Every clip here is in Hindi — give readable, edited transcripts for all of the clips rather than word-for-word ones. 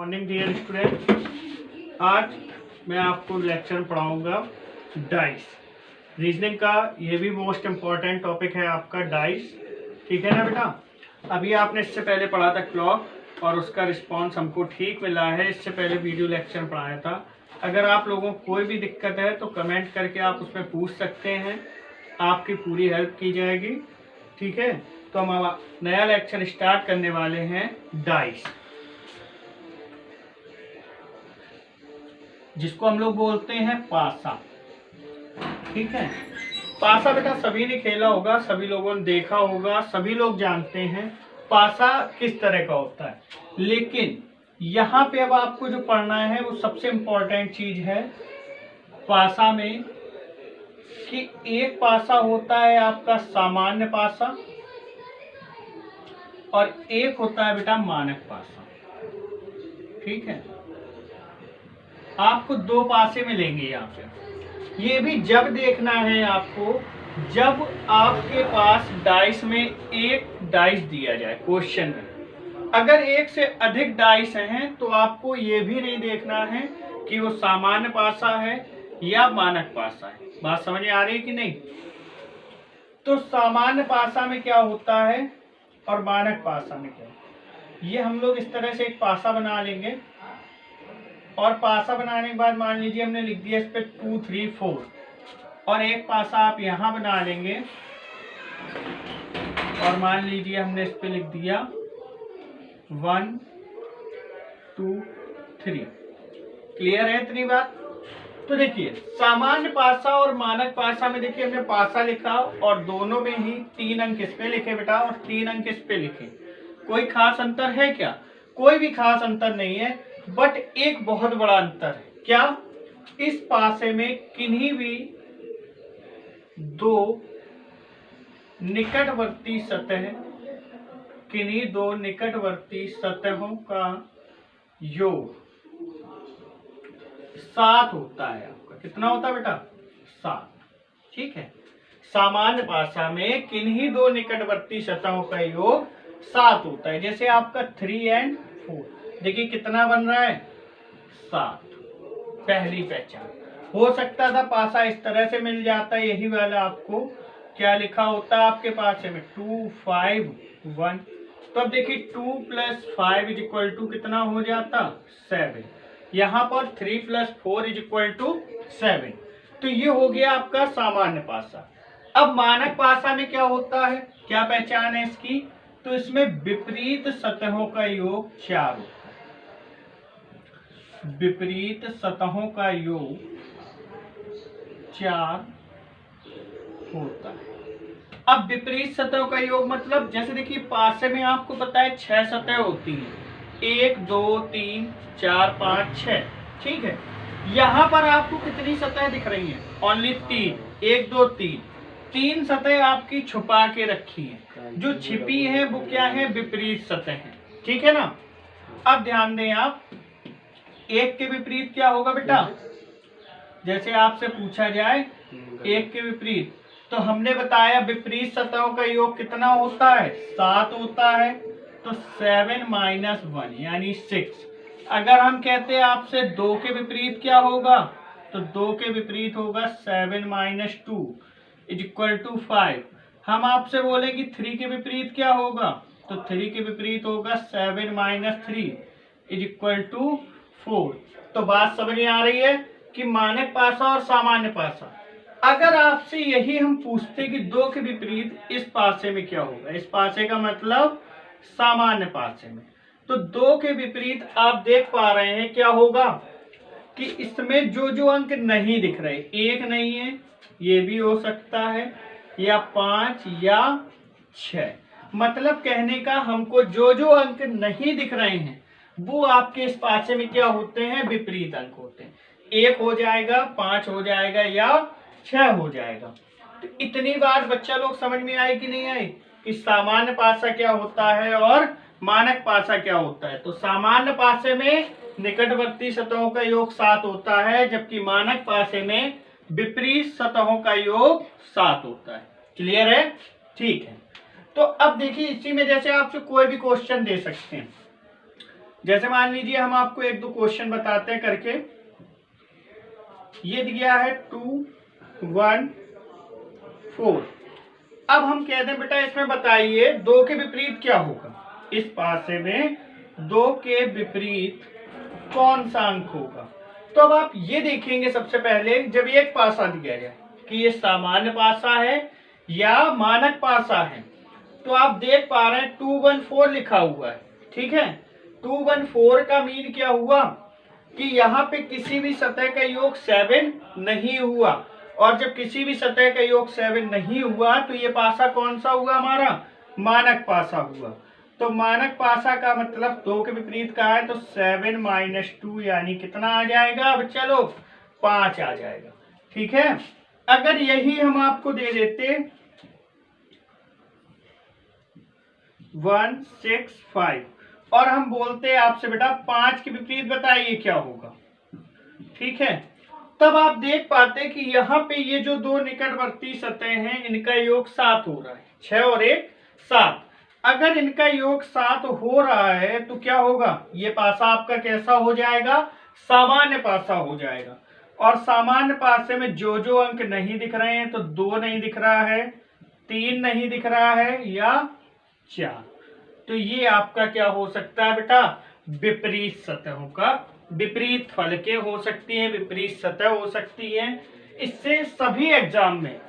Morning dear student. आज मैं आपको लेक्चर पढ़ाऊंगा डाइस रीजनिंग का। ये भी मोस्ट इम्पॉर्टेंट टॉपिक है आपका डाइस, ठीक है ना बेटा। अभी आपने इससे पहले पढ़ा था क्लॉक और उसका रिस्पांस हमको ठीक मिला है। इससे पहले वीडियो लेक्चर पढ़ाया था। अगर आप लोगों को कोई भी दिक्कत है तो कमेंट करके आप उसमें पूछ सकते हैं, आपकी पूरी हेल्प की जाएगी, ठीक है। तो हम नया लेक्चर स्टार्ट करने वाले हैं डाइस, जिसको हम लोग बोलते हैं पासा, ठीक है। पासा बेटा सभी ने खेला होगा, सभी लोगों ने देखा होगा, सभी लोग जानते हैं पासा किस तरह का होता है। लेकिन यहाँ पे अब आपको जो पढ़ना है वो सबसे इम्पोर्टेंट चीज है पासा में, कि एक पासा होता है आपका सामान्य पासा और एक होता है बेटा मानक पासा, ठीक है। आपको दो पासे मिलेंगे यहाँ पे। ये भी जब देखना है आपको जब आपके पास डाइस में एक डाइस दिया जाए क्वेश्चन में। अगर एक से अधिक डाइस हैं तो आपको ये भी नहीं देखना है कि वो सामान्य पासा है या मानक पासा है। बात समझ में आ रही है कि नहीं। तो सामान्य पासा में क्या होता है और मानक पासा में क्या, ये हम लोग इस तरह से एक पासा बना लेंगे। और पासा बनाने के बाद मान लीजिए हमने लिख दिया इस पे 2 3 4 और एक पासा आप यहाँ बना लेंगे और मान लीजिए हमने इस पे लिख दिया 1 2 3। क्लियर है इतनी बात। तो देखिए सामान्य पासा और मानक पासा में देखिए हमने पासा लिखा और दोनों में ही 3 अंक इस पे लिखे बेटा और 3 अंक इस पे लिखे। कोई खास अंतर है क्या? कोई भी खास अंतर नहीं है, बट एक बहुत बड़ा अंतर है। क्या? इस पासे में किन्हीं भी दो निकटवर्ती सतह, किन्हीं दो निकटवर्ती सतहों का योग 7 होता है। आपका कितना होता है बेटा? 7, ठीक है। सामान्य पासा में किन्हीं दो निकटवर्ती सतहों का योग 7 होता है। जैसे आपका 3 और 4, देखिए कितना बन रहा है? 7। पहली पहचान। हो सकता था पासा इस तरह से मिल जाता है, यही वाला आपको क्या लिखा होता है आपके पास में 2 5 1। तो अब देखिए 2 + 5 = कितना हो जाता? 7। यहाँ पर 3 + 4 = 7। तो ये हो गया आपका सामान्य पासा। अब मानक पासा में क्या होता है, क्या पहचान है इसकी? तो इसमें विपरीत सतहों का योग 4 होता है। विपरीत सतहों का योग 4 होता है। अब विपरीत सतहों का योग मतलब जैसे देखिए पासे में आपको पता है 6 सतह होती हैं, 1 2 3 4 5 6, ठीक है। यहाँ पर आपको कितनी सतह दिख रही हैं? ओनली 3, 1 2 3। 3 सतह आपकी छुपा के रखी हैं। जो छिपी है वो क्या है? विपरीत सतह है, ठीक है ना। अब ध्यान दें आप, एक के विपरीत क्या होगा बेटा? जैसे आपसे पूछा जाए एक के विपरीत, तो हमने बताया विपरीत सतहों का योग कितना होता है? 7 होता है। तो 7 - 1 यानी 6। अगर हम कहते हैं आपसे 2 के विपरीत क्या होगा, तो 2 के विपरीत होगा 7 - 2 = 5। हम आपसे बोले कि 3 के विपरीत क्या होगा, तो 3 के विपरीत होगा 7 - 3 = 4। तो बात समझ में आ रही है कि मानक पासा और सामान्य पासा। अगर आपसे यही हम पूछते कि 2 के विपरीत इस पासे में क्या होगा, इस पासे का मतलब सामान्य पासे में, तो 2 के विपरीत आप देख पा रहे हैं क्या होगा कि इसमें जो जो अंक नहीं दिख रहे, 1 नहीं है, ये भी हो सकता है, या 5 या 6। मतलब कहने का हमको जो जो अंक नहीं दिख रहे हैं वो आपके इस पासे में क्या होते हैं? विपरीत अंक होते हैं। 1 हो जाएगा, 5 हो जाएगा या 6 हो जाएगा। तो इतनी बार बच्चा लोग समझ में आई कि नहीं आई कि सामान्य पासा क्या होता है और मानक पासा क्या होता है। तो सामान्य पासे में निकटवर्ती सतहों का योग 7 होता है, जबकि मानक पासे में विपरीत सतहों का योग 7 होता है। क्लियर है? ठीक है। तो अब देखिए इसी में जैसे आपसे कोई भी क्वेश्चन दे सकते हैं। जैसे मान लीजिए हम आपको एक दो क्वेश्चन बताते हैं करके। ये दिया है 2 1 4। अब हम कहते हैं बेटा इसमें बताइए 2 के विपरीत क्या होगा। इस पासे में 2 के विपरीत कौन सा अंक होगा। तो अब आप ये देखेंगे सबसे पहले, जब एक पासा दिया जाए कि ये सामान्य पासा है या मानक पासा है, तो आप देख पा रहे हैं 214 लिखा हुआ है। ठीक है, 214 का मीन क्या हुआ कि यहाँ पे किसी भी सतह का योग 7 नहीं हुआ, और जब किसी भी सतह का योग 7 नहीं हुआ तो ये पासा कौन सा हुआ, हमारा मानक पासा हुआ। तो मानक पासा का मतलब 2 के विपरीत का है, तो 7 - 2 यानी कितना आ जाएगा, अब चलो 5 आ जाएगा। ठीक है, अगर यही हम आपको दे देते 1 6 5 और हम बोलते हैं आपसे बेटा 5 के विपरीत बताइए क्या होगा। ठीक है, तब आप देख पाते कि यहाँ पे ये जो दो निकटवर्ती सतह हैं इनका योग 7 हो रहा है। 6 और 1 7। अगर इनका योग 7 हो रहा है तो क्या होगा, ये पासा आपका कैसा हो जाएगा, सामान्य पासा हो जाएगा। और सामान्य पासे में जो जो अंक नहीं दिख रहे हैं, तो 2 नहीं दिख रहा है, 3 नहीं दिख रहा है या 4, तो ये आपका क्या हो सकता है बेटा, विपरीत सतहों का विपरीत फलकें हो सकती हैं, विपरीत सतह हो सकती है। इससे सभी एग्जाम में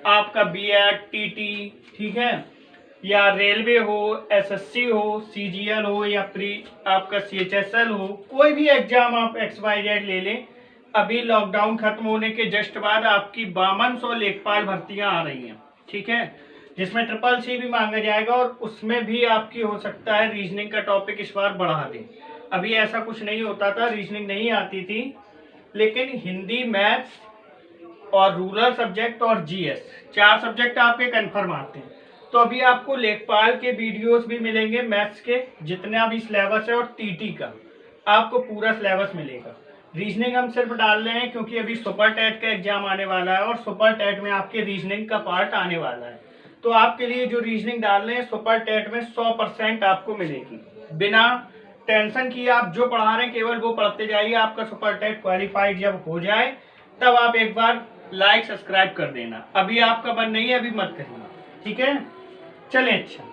आपका बीएड टीटी, ठीक है, या रेलवे हो, एसएससी हो, सीजीएल हो, या प्री आपका सीएचएसएल हो, कोई भी एग्जाम आप XYZ ले लें, अभी लॉकडाउन खत्म होने के जस्ट बाद आपकी 5200 लेखपाल भर्तियां आ रही हैं। ठीक है, जिसमें CCC भी मांगा जाएगा, और उसमें भी आपकी हो सकता है रीजनिंग का टॉपिक इस बार बढ़ा दें। अभी ऐसा कुछ नहीं होता था, रीजनिंग नहीं आती थी, लेकिन हिंदी, मैथ्स और रूरल सब्जेक्ट और जीएस 4 सब्जेक्ट आपके कन्फर्म आते हैं। तो अभी आपको लेखपाल के वीडियोस भी मिलेंगे, मैथ्स के जितना भी सिलेबस है, और टीटी का आपको पूरा सिलेबस मिलेगा। रीजनिंग हम सिर्फ डाल रहे हैं क्योंकि अभी सुपर टेट का एग्जाम आने वाला है, और सुपर टेट में आपके रीजनिंग का पार्ट आने वाला है। तो आपके लिए जो रीजनिंग डाल रहे हैं सुपर टेट में 100% आपको मिलेगी, बिना टेंशन किए। आप जो पढ़ा रहे हैं केवल वो पढ़ते जाइए। आपका सुपर टेट क्वालिफाइड जब हो जाए तब आप एक बार लाइक सब्सक्राइब कर देना। अभी आपका मन नहीं है, अभी मत करिए। ठीक है, चलें। अच्छा,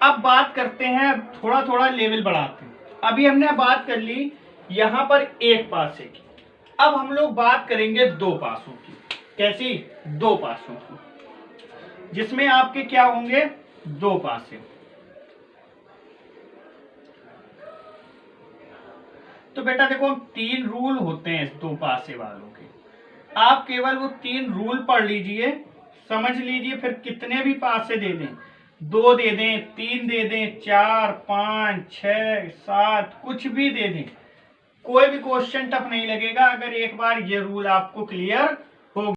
अब बात करते हैं, थोड़ा थोड़ा लेवल बढ़ाते हैं। अभी हमने बात कर ली यहाँ पर एक पासे की, अब हम लोग बात करेंगे 2 पासों की। कैसी, 2 पासों की, जिसमें आपके क्या होंगे, 2 पासे। तो बेटा देखो 3 रूल होते हैं इस 2 पासे वालों के, आप केवल वो 3 रूल पढ़ लीजिए, समझ लीजिए, फिर कितने भी पासे दे दें, 2 दे दें, 3 दे दें, 4 5 6 7 कुछ भी दे दें, कोई भी क्वेश्चन टफ नहीं लगेगा अगर एक बार ये रूल आपको क्लियर